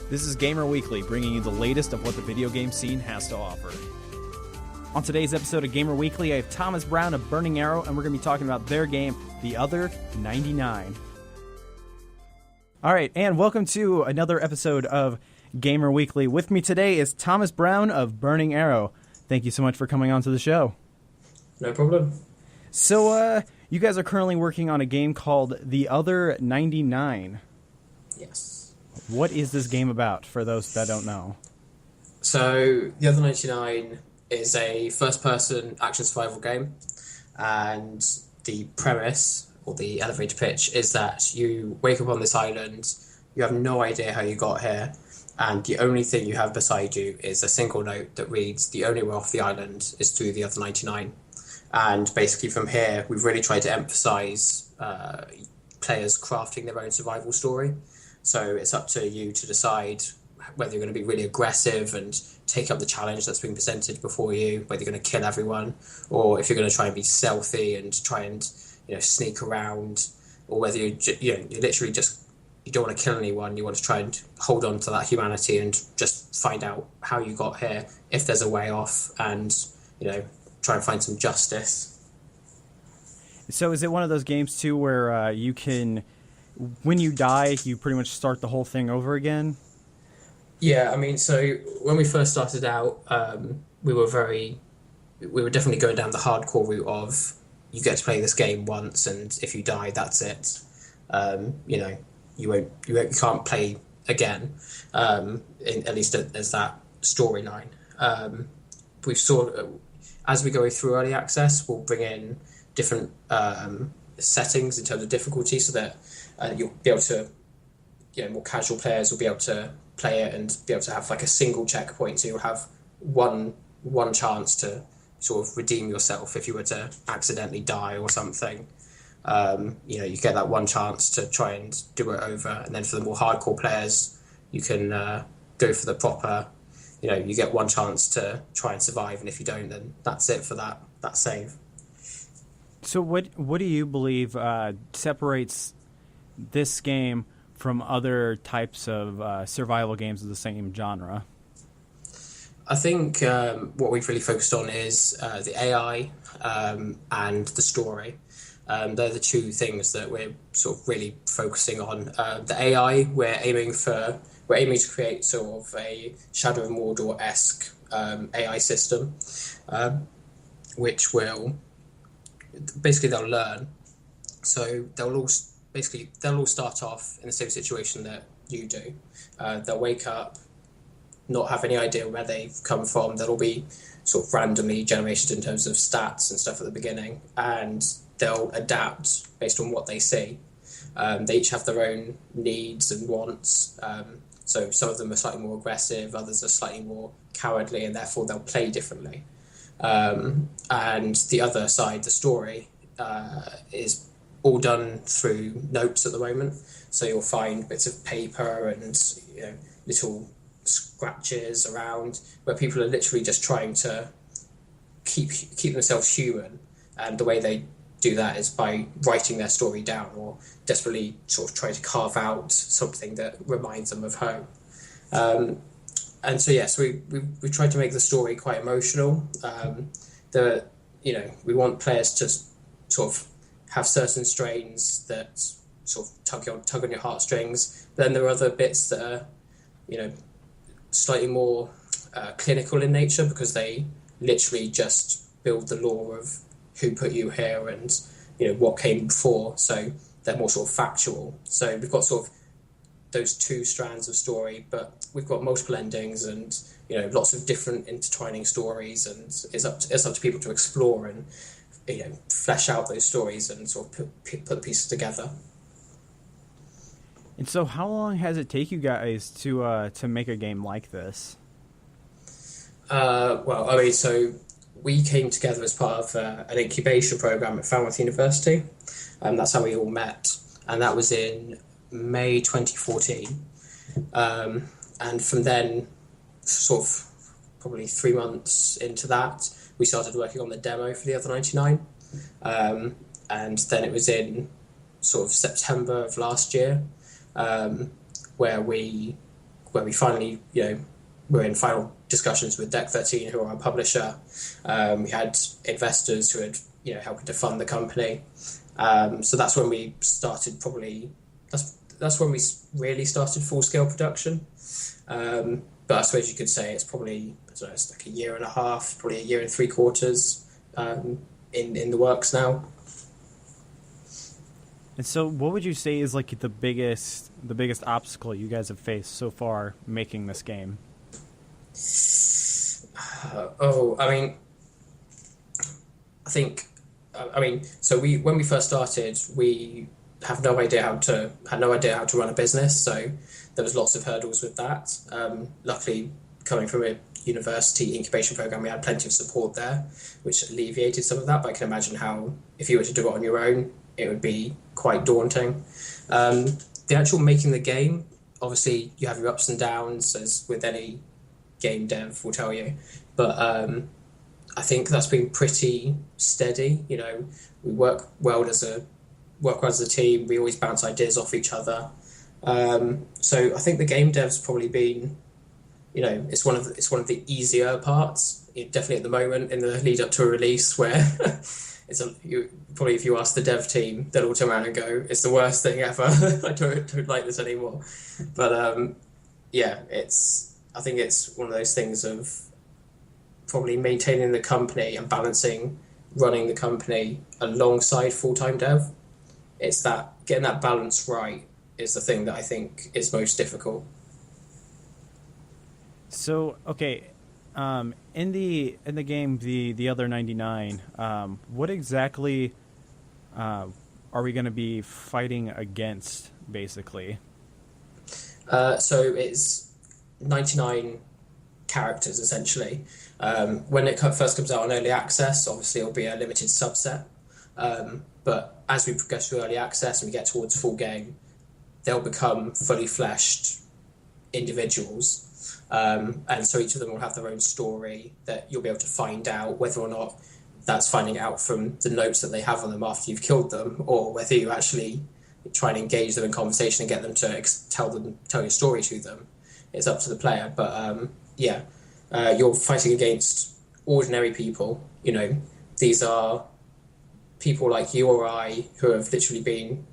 This is Gamer Weekly, bringing you the latest of what the video game scene has to offer. On today's episode of Gamer Weekly, I have Thomas Brown of Burning Arrow, and we're going to be talking about their game, The Other 99. All right, and welcome to another episode of Gamer Weekly. With me today is Thomas Brown of Burning Arrow. Thank you so much for coming on to the show. No problem. So, you guys are currently working on a game called The Other 99. Yes. What is this game about, for those that don't know? So, The Other 99 is a first-person action survival game, and the premise, or the elevator pitch, is that you wake up on this island, you have no idea how you got here, and the only thing you have beside you is a single note that reads, the only way off the island is through the other 99. And basically from here, we've really tried to emphasize players crafting their own survival story. So it's up to you to decide whether you're going to be really aggressive and take up the challenge that's been presented before you, whether you're going to kill everyone, or if you're going to try and be stealthy and try and sneak around, or whether you literally just you don't want to kill anyone, you want to try and hold on to that humanity and just find out how you got here, if there's a way off, and try and find some justice. So is it one of those games too where you can, when you die, you pretty much start the whole thing over again? Yeah, I mean, so when we first started out, we were definitely going down the hardcore route of you get to play this game once, and if you die, that's it. You can't play again. At least as that storyline. We've as we go through early access, we'll bring in different settings in terms of difficulty, so that you'll be able to, more casual players will be able to play it and be able to have like a single checkpoint. So you'll have one chance to sort of redeem yourself if you were to accidentally die or something. You get that one chance to try and do it over, and then for the more hardcore players, you can go for the proper. You get one chance to try and survive, and if you don't, then that's it for that save. So what do you believe separates this game from other types of survival games of the same genre? I think what we've really focused on is the AI and the story. They're the two things that we're sort of really focusing on. The AI, we're aiming to create sort of a Shadow of Mordor-esque AI system, which will basically they'll learn. So they'll all start off in the same situation that you do. They'll wake up, not have any idea where they've come from. They'll all be sort of randomly generated in terms of stats and stuff at the beginning, and they'll adapt based on what they see. They each have their own needs and wants. So some of them are slightly more aggressive, others are slightly more cowardly, and therefore they'll play differently. And the other side, the story, is all done through notes at the moment. So you'll find bits of paper and little scratches around where people are literally just trying to keep themselves human, and the way they do that is by writing their story down or desperately sort of trying to carve out something that reminds them of home. And so yes, we tried to make the story quite emotional. We want players to sort of have certain strains that sort of tug on your heartstrings. Then there are other bits that are slightly more clinical in nature, because they literally just build the lore of who put you here and what came before. So they're more sort of factual. So we've got sort of those two strands of story, but we've got multiple endings and lots of different intertwining stories, and it's up to people to explore and flesh out those stories and sort of put the pieces together. And so how long has it take you guys to make a game like this? So we came together as part of an incubation program at Falmouth University. That's how we all met, and that was in May 2014. And from then, sort of probably 3 months into that, we started working on the demo for the Other 99. And then it was in sort of September of last year, where we when we finally, we're in final discussions with Deck 13, who are our publisher. We had investors who had, helping to fund the company. So that's when we started that's when we really started full-scale production. But I suppose you could say it's probably, I don't know, it's like a year and a half, probably a year and 3/4 in the works now. And so what would you say is like the biggest obstacle you guys have faced so far making this game? So when we first started, we had no idea how to run a business. So there was lots of hurdles with that. Luckily, coming from a university incubation program, we had plenty of support there, which alleviated some of that. But I can imagine how, if you were to do it on your own, it would be quite daunting. The actual making the game, obviously, you have your ups and downs, as with any game dev will tell you. But I think that's been pretty steady. We work well as a team. We always bounce ideas off each other. So I think the game dev's probably been, it's one of the easier parts. Definitely at the moment in the lead up to a release, where probably if you ask the dev team, they'll all turn around and go, "It's the worst thing ever. I don't like this anymore." But I think it's one of those things of probably maintaining the company and balancing running the company alongside full-time dev. It's that getting that balance right is the thing that I think is most difficult. So, okay, in the game, the other 99, what exactly are we going to be fighting against, basically? So it's 99 characters, essentially. When it first comes out on early access, obviously it'll be a limited subset. But as we progress through early access and we get towards full game, they'll become fully fleshed individuals. And so each of them will have their own story that you'll be able to find out whether or not that's finding out from the notes that they have on them after you've killed them, or whether you actually try and engage them in conversation and get them to tell your story to them. It's up to the player. But you're fighting against ordinary people. These are people like you or I who have literally been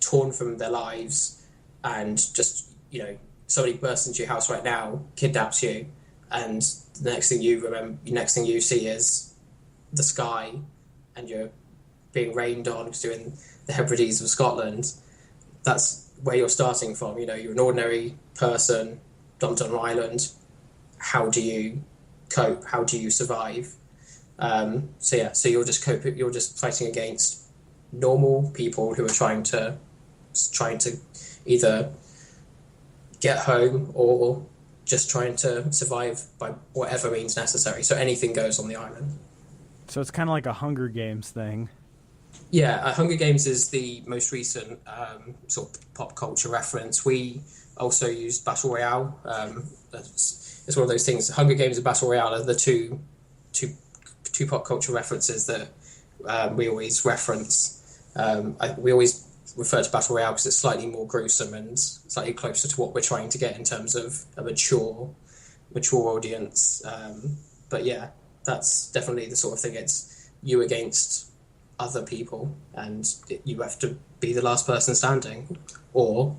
torn from their lives, and just somebody bursts into your house right now, kidnaps you, and the next thing you see is the sky, and you're being rained on because you're in the Hebrides of Scotland. That's where you're starting from. You're an ordinary person dumped on an island. How do you cope? How do you survive? So you're just fighting against normal people who are trying to either get home or just trying to survive by whatever means necessary. So anything goes on the island. So it's kind of like a Hunger Games thing. Yeah, Hunger Games is the most recent sort of pop culture reference. We also used Battle Royale. It's one of those things. Hunger Games and Battle Royale are the two pop culture references that we always reference. We always refer to Battle Royale because it's slightly more gruesome and slightly closer to what we're trying to get in terms of a mature audience. But yeah, that's definitely the sort of thing. It's you against other people, and you have to be the last person standing, or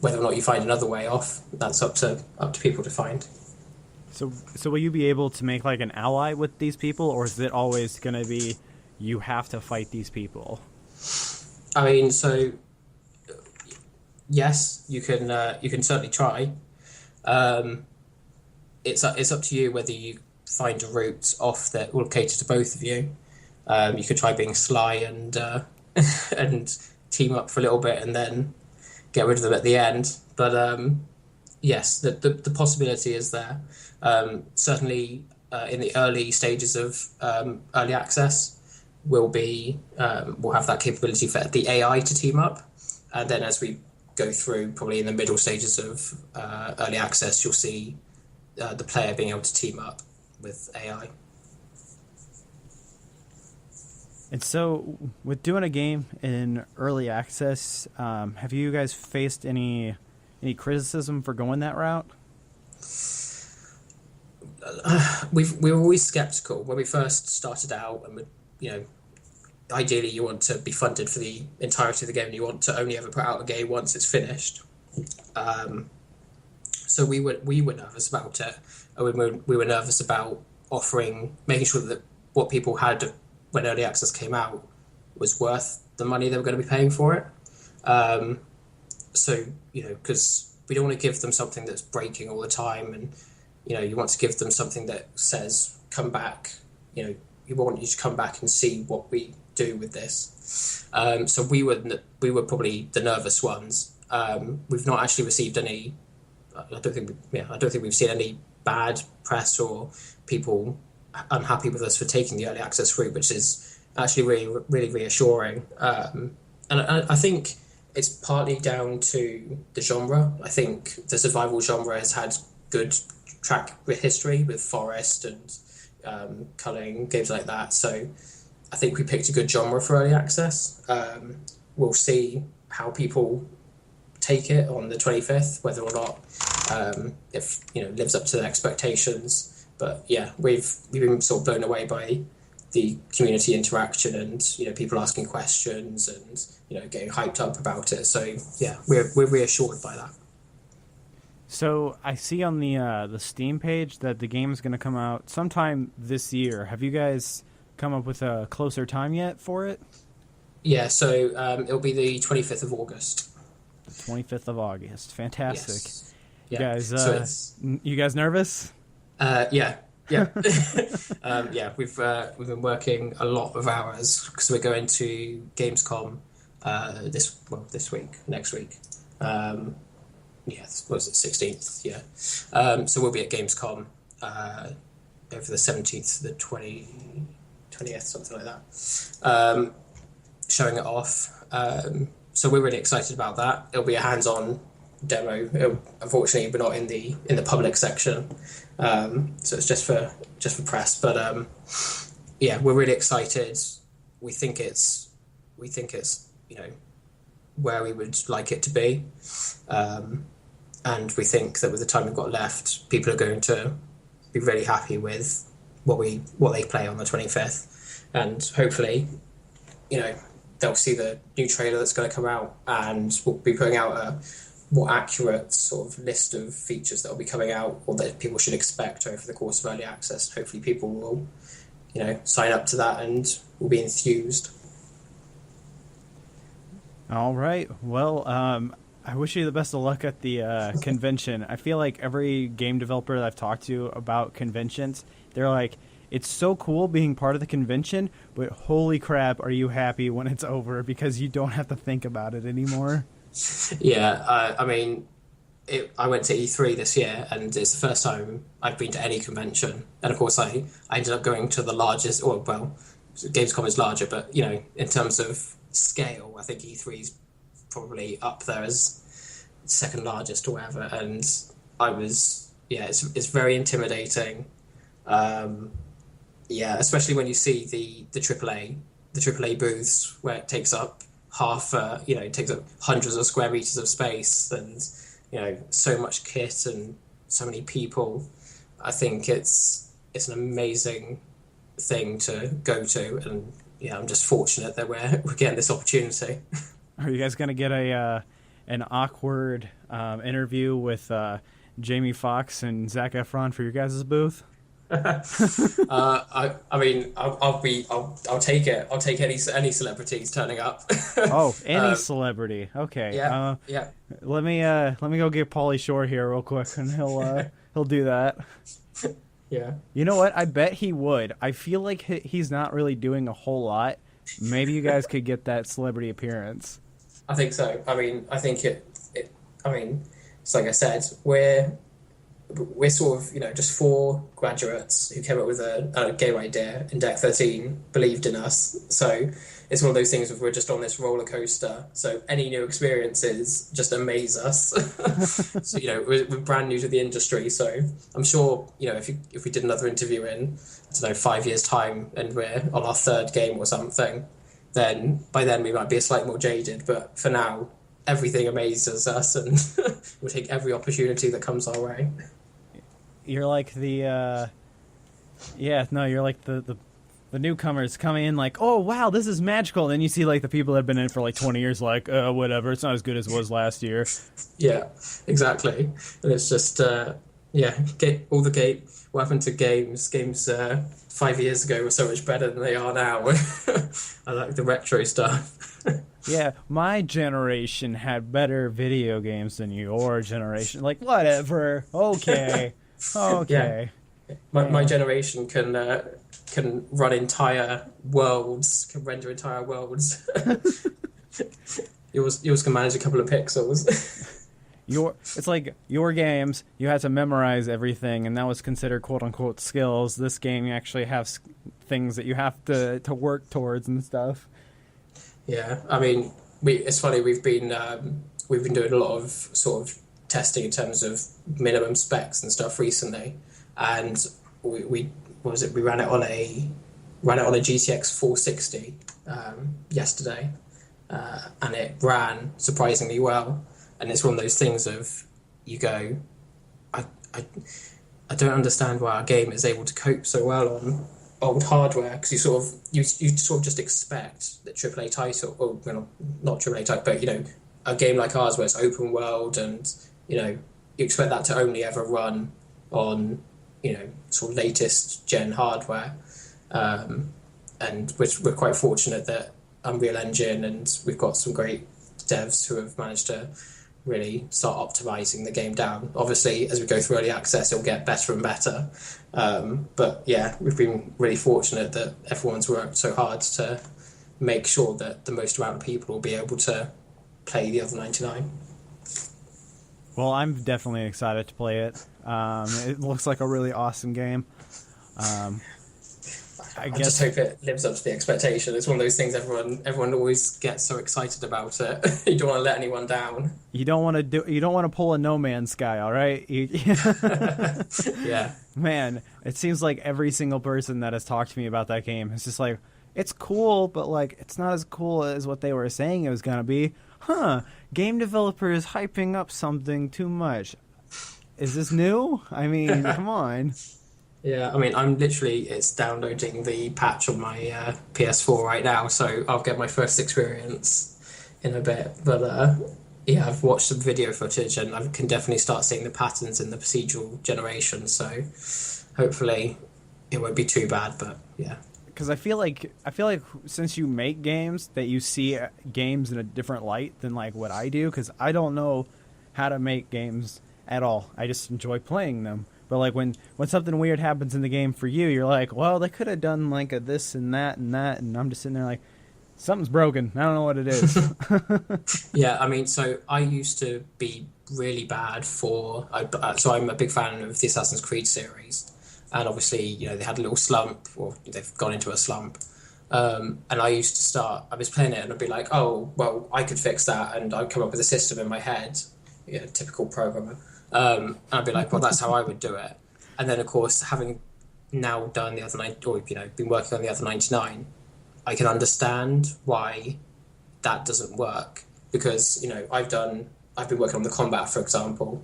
whether or not you find another way off, that's up to people to find. So will you be able to make like an ally with these people, or is it always going to be you have to fight these people? I mean, so yes, you can certainly try. It's up to you whether you find a route off that will cater to both of you. You could try being sly and and team up for a little bit and then get rid of them at the end. But yes, the possibility is there. Certainly in the early stages of early access, we'll have that capability for the AI to team up, and then as we go through, probably in the middle stages of early access, you'll see the player being able to team up with AI. And so, with doing a game in early access, have you guys faced any any criticism for going that route? We were always skeptical when we first started out, and ideally you want to be funded for the entirety of the game, and you want to only ever put out a game once it's finished. So we were nervous about it. We were nervous about making sure that what people had when early access came out was worth the money they were going to be paying for it. So because we don't want to give them something that's breaking all the time, and you want to give them something that says, come back. You want you to come back and see what we do with this. So we were probably the nervous ones. We've not actually received any. I don't think we've seen any bad press or people unhappy with us for taking the early access route, which is actually really, really reassuring. And I think it's partly down to the genre. I think the survival genre has had good track history with Forest and culling, games like that. So I think we picked a good genre for early access. We'll see how people take it on the 25th, whether or not if lives up to their expectations. But yeah, we've been sort of blown away by the community interaction and people asking questions and getting hyped up about it. So yeah, we're reassured by that. So I see on the Steam page that the game is going to come out sometime this year. Have you guys come up with a closer time yet for it? Yeah, so it'll be the 25th of August. The 25th of August. Fantastic. Yes. You Yeah. guys, you guys nervous? Yeah. Yeah, we've been working a lot of hours because we're going to Gamescom this week, next week. Was it 16th? Yeah. So we'll be at Gamescom over the 17th to the 20th, something like that. Showing it off. So we're really excited about that. It'll be a hands-on demo. Unfortunately, we're not in the public section, so it's just for press. But yeah, we're really excited. We think it's where we would like it to be, and we think that with the time we've got left, people are going to be really happy with what they play on the 25th, and hopefully, they'll see the new trailer that's going to come out, and we'll be putting out a more accurate sort of list of features that will be coming out or that people should expect over the course of early access. Hopefully people will, sign up to that and will be enthused. All right. Well, I wish you the best of luck at the convention. I feel like every game developer that I've talked to about conventions, they're like, it's so cool being part of the convention, but holy crap, are you happy when it's over because you don't have to think about it anymore? Yeah, I mean, I went to E3 this year, and it's the first time I've been to any convention. And of course, I ended up going to the largest, Gamescom is larger, but, in terms of scale, I think E3 is probably up there as second largest or whatever. And it's very intimidating. Yeah, especially when you see the AAA booths where it takes up it takes up hundreds of square meters of space and, so much kit and so many people. I think it's an amazing thing to go to, and yeah, I'm just fortunate that we're getting this opportunity. Are you guys gonna get an awkward interview with Jamie Foxx and Zac Efron for your guys' booth? I mean, I'll take it. I'll take any celebrities turning up. Oh, any celebrity. Okay. Yeah. Let me go get Pauly Shore here real quick, and he'll do that. Yeah. You know what? I bet he would. I feel like he's not really doing a whole lot. Maybe you guys could get that celebrity appearance. I think so. I mean, I think it's like I said, we're sort of, just four graduates who came up with a game idea, and Deck 13 believed in us. So it's one of those things where we're just on this roller coaster. So any new experiences just amaze us. So, we're brand new to the industry. So I'm sure, if we did another interview in, 5 years' time and we're on our third game or something, then by then we might be a slightly more jaded. But for now, everything amazes us, and we'll take every opportunity that comes our way. You're like the you're like the newcomers coming in like, oh wow, this is magical. And then you see like the people that have been in for like 20 years like, whatever, it's not as good as it was last year. Yeah, exactly. And it's just all the game. What happened to games? Games 5 years ago were so much better than they are now. I like the retro stuff. Yeah, my generation had better video games than your generation. Like, whatever. Okay. Okay. Yeah. My generation can run entire worlds, can render entire worlds. Yours can manage a couple of pixels. It's like your games, you had to memorize everything, and that was considered quote-unquote skills. This game, you actually have things that you have to work towards and stuff. Yeah, I mean, it's funny, we've been doing a lot of sort of testing in terms of minimum specs and stuff recently, and we ran it on a GTX 460 yesterday, and it ran surprisingly well. And it's one of those things of, you go, I don't understand why our game is able to cope so well on old hardware, because you sort of just expect that AAA title, or well, not AAA title, but a game like ours where it's open world, and you expect that to only ever run on sort of latest gen hardware, and we're quite fortunate that Unreal Engine, and we've got some great devs who have managed to really start optimizing the game down. Obviously, as we go through early access, it'll get better and better. But yeah, we've been really fortunate that everyone's worked so hard to make sure that the most amount of people will be able to play the other 99. Well, I'm definitely excited to play it. It looks like a really awesome game. I just hope it lives up to the expectation. It's one of those things everyone always gets so excited about it. You don't want to let anyone down. You don't want to pull a No Man's Sky, all right? Yeah. Man, it seems like every single person that has talked to me about that game is just like, it's cool, but like it's not as cool as what they were saying it was going to be. Game developers hyping up something too much. Is this new? I mean, come on. Yeah, I mean, it's downloading the patch on my PS4 right now, so I'll get my first experience in a bit. But I've watched some video footage, and I can definitely start seeing the patterns in the procedural generation, so hopefully it won't be too bad, but yeah. Because I feel like since you make games, that you see games in a different light than like what I do, because I don't know how to make games at all. I just enjoy playing them. But like when something weird happens in the game for you, you're like, well, they could have done like a this and that, and I'm just sitting there like, something's broken. I don't know what it is. Yeah, I mean, so I used to be really bad so I'm a big fan of the Assassin's Creed series, and obviously, they had a little slump, or they've gone into a slump. And I was playing it, and I'd be like, oh, well, I could fix that, and I'd come up with a system in my head, typical programmer. And I'd be like, well, that's how I would do it. And then, of course, having now done the other been working on the other 99, I can understand why that doesn't work, because I've been working on the combat, for example.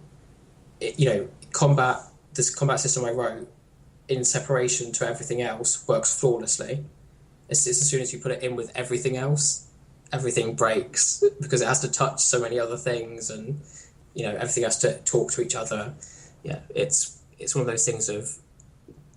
This combat system I wrote, in separation to everything else, works flawlessly. It's as soon as you put it in with everything else, everything breaks, because it has to touch so many other things, and everything has to talk to each other. Yeah, it's one of those things of,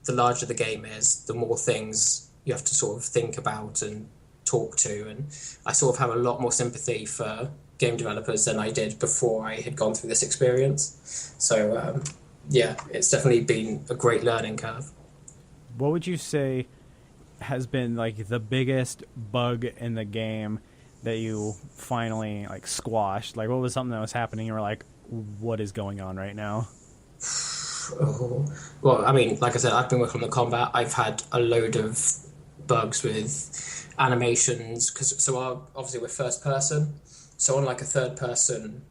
the larger the game is, the more things you have to sort of think about and talk to, and I sort of have a lot more sympathy for game developers than I did before I had gone through this experience. So it's definitely been a great learning curve. What would you say has been like the biggest bug in the game that you finally like squashed? Like, what was something that was happening and you were like, what is going on right now? Oh, well, I mean, like I said, I've been working on the combat. I've had a load of bugs with animations, obviously we're first person, so on like a third person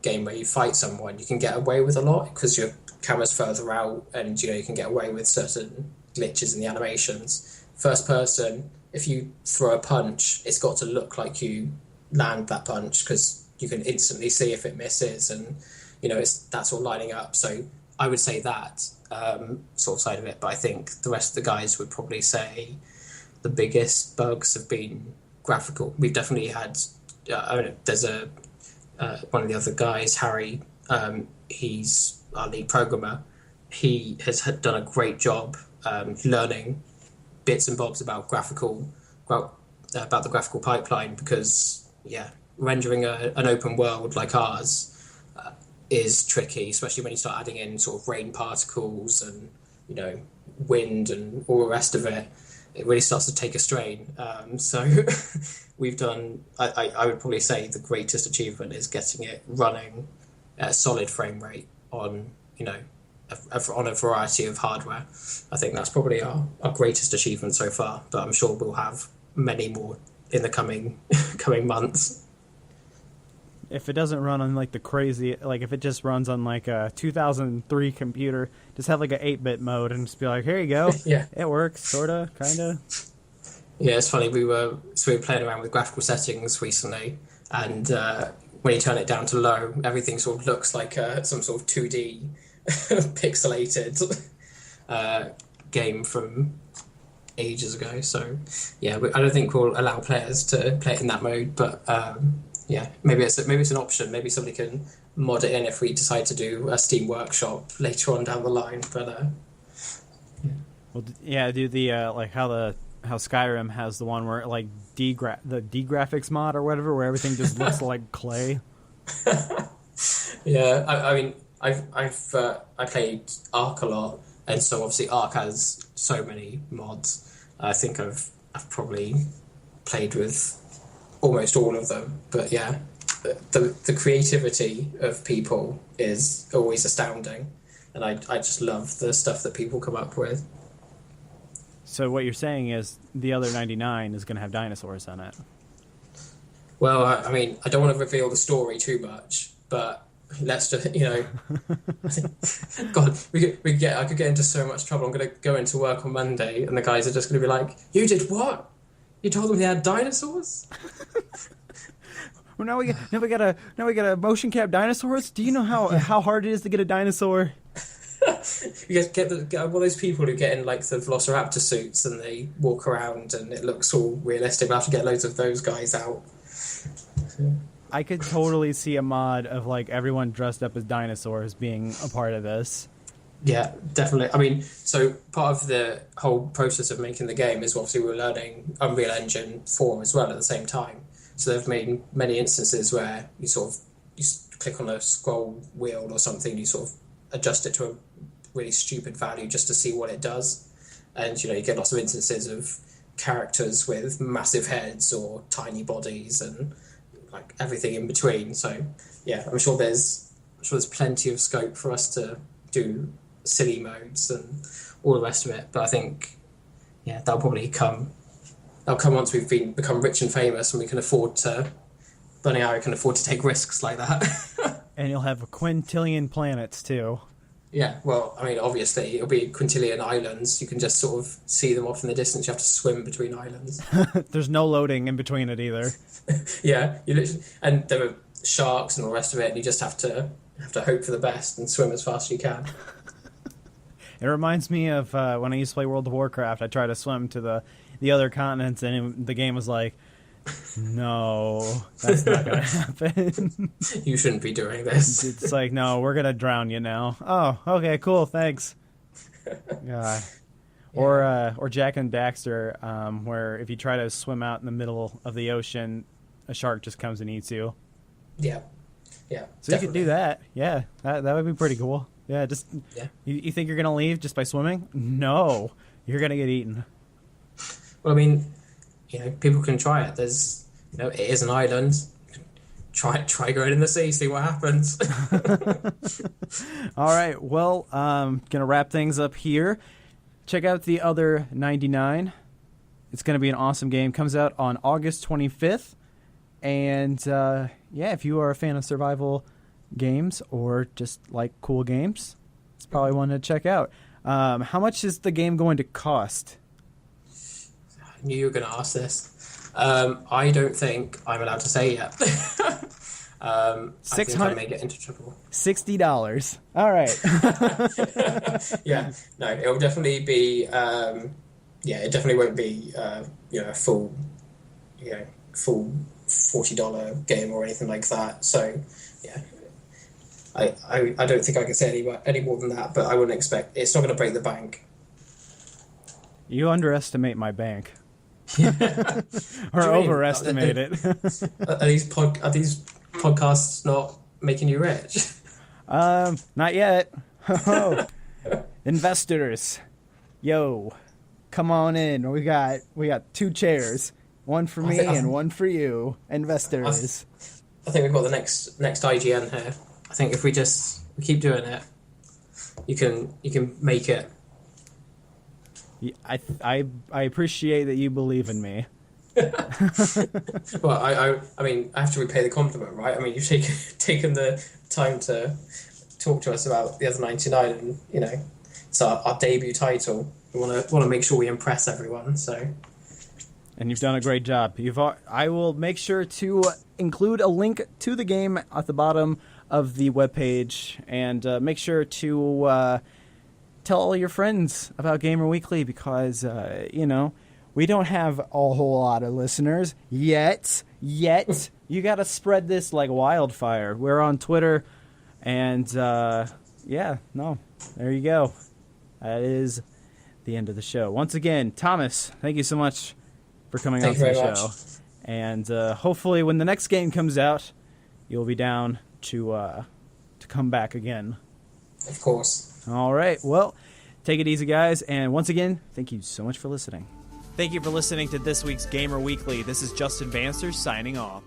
game where you fight someone, you can get away with a lot because your camera's further out, and you can get away with certain glitches in the animations. First person, if you throw a punch, it's got to look like you land that punch, because you can instantly see if it misses, and that's all lining up. So I would say that sort of side of it, but I think the rest of the guys would probably say the biggest bugs have been graphical. We've definitely had. There's one of the other guys, Harry. He's our lead programmer. He has done a great job learning bits and bobs about about the graphical pipeline, because rendering an open world like ours is tricky, especially when you start adding in sort of rain particles and wind and all the rest of it. It really starts to take a strain. So we've done. I would probably say the greatest achievement is getting it running at a solid frame rate on on a variety of hardware. I think that's probably our greatest achievement so far, but I'm sure we'll have many more in the coming months. If it doesn't run on like the crazy, like if it just runs on like a 2003 computer, just have like an 8-bit mode and just be like, here you go. Yeah, it works, sorta, kinda. Yeah, it's funny. We were playing around with graphical settings recently, and when you turn it down to low, everything sort of looks like some sort of 2D pixelated game from ages ago. So yeah, I don't think we'll allow players to play it in that mode, but maybe it's an option. Maybe somebody can mod it in if we decide to do a Steam Workshop later on down the line. But do the like how Skyrim has the one where like the D-graphics mod or whatever, where everything just looks like clay. Yeah, I mean, I played Ark a lot, and so obviously Ark has so many mods. I think I've probably played with almost all of them. But yeah, the creativity of people is always astounding, and I just love the stuff that people come up with. So what you're saying is the other 99 is going to have dinosaurs in it. Well, I mean, I don't want to reveal the story too much, but let's just, God, I could get into so much trouble. I'm going to go into work on Monday, and the guys are just going to be like, "You did what? You told them they had dinosaurs?" Well, now we got a motion cap dinosaurs. Do you know how hard it is to get a dinosaur? You guys get one of those people who get in like the Velociraptor suits and they walk around and it looks all realistic. We'll have to get loads of those guys out. I could totally see a mod of like everyone dressed up as dinosaurs being a part of this. Yeah, definitely. I mean, so part of the whole process of making the game is obviously we're learning Unreal Engine 4 as well at the same time. So they've made many instances where you click on a scroll wheel or something, you sort of adjust it to a really stupid value just to see what it does. And, you get lots of instances of characters with massive heads or tiny bodies and like everything in between. So yeah, I'm sure there's plenty of scope for us to do silly modes and all the rest of it. But I think, that'll probably come once we've become rich and famous and we can afford to, Bunny Arrow can afford to take risks like that. And you'll have a quintillion planets too. Yeah, well, I mean, obviously, it'll be quintillion islands. You can just sort of see them off in the distance. You have to swim between islands. There's no loading in between it either. Yeah, and there are sharks and all the rest of it, and you just have to hope for the best and swim as fast as you can. It reminds me of when I used to play World of Warcraft. I tried to swim to the other continents, and the game was like, no, that's not going to happen. You shouldn't be doing this. It's like, no, we're going to drown you now. Oh, okay, cool, thanks. God. Yeah. Or Jack and Daxter, where if you try to swim out in the middle of the ocean, a shark just comes and eats you. Yeah. So definitely. You could do that. Yeah, that would be pretty cool. Yeah, You think you're going to leave just by swimming? No, you're going to get eaten. Well, I mean, people can try it. There's, it is an island. Try going in the sea, see what happens. All right, well, gonna wrap things up here. Check out the other 99. It's gonna be an awesome game. Comes out on August 25th, and if you are a fan of survival games or just like cool games, it's probably one to check out. How much is the game going to cost? I knew you were going to ask this. I don't think I'm allowed to say yet. I think I may get into trouble. $60. All right. Yeah, no, it'll definitely be. It definitely won't be. A full $40 game or anything like that. So, yeah, I don't think I can say any more than that. But I wouldn't expect it's not going to break the bank. You underestimate my bank. Or overestimate it. Are these podcasts not making you rich? Not yet. Investors, yo, come on in. We got 2 chairs, one for me and one for you. Investors. I think we've got the next IGN here. I think if we keep doing it, you can make it. I appreciate that you believe in me. Well, I mean, I have to repay the compliment, right? I mean, you've taken the time to talk to us about the other 99, and it's our debut title. We want to make sure we impress everyone. So, and you've done a great job. I will make sure to include a link to the game at the bottom of the webpage, and make sure to tell all your friends about Gamer Weekly, because we don't have a whole lot of listeners yet. You got to spread this like wildfire. We're on Twitter, and there you go. That is the end of the show. Once again, Thomas, thank you so much for coming on to the show. And hopefully when the next game comes out, you'll be down to come back again. Of course. All right. Well, take it easy, guys. And once again, thank you so much for listening. Thank you for listening to this week's Gamer Weekly. This is Justin Bannister signing off.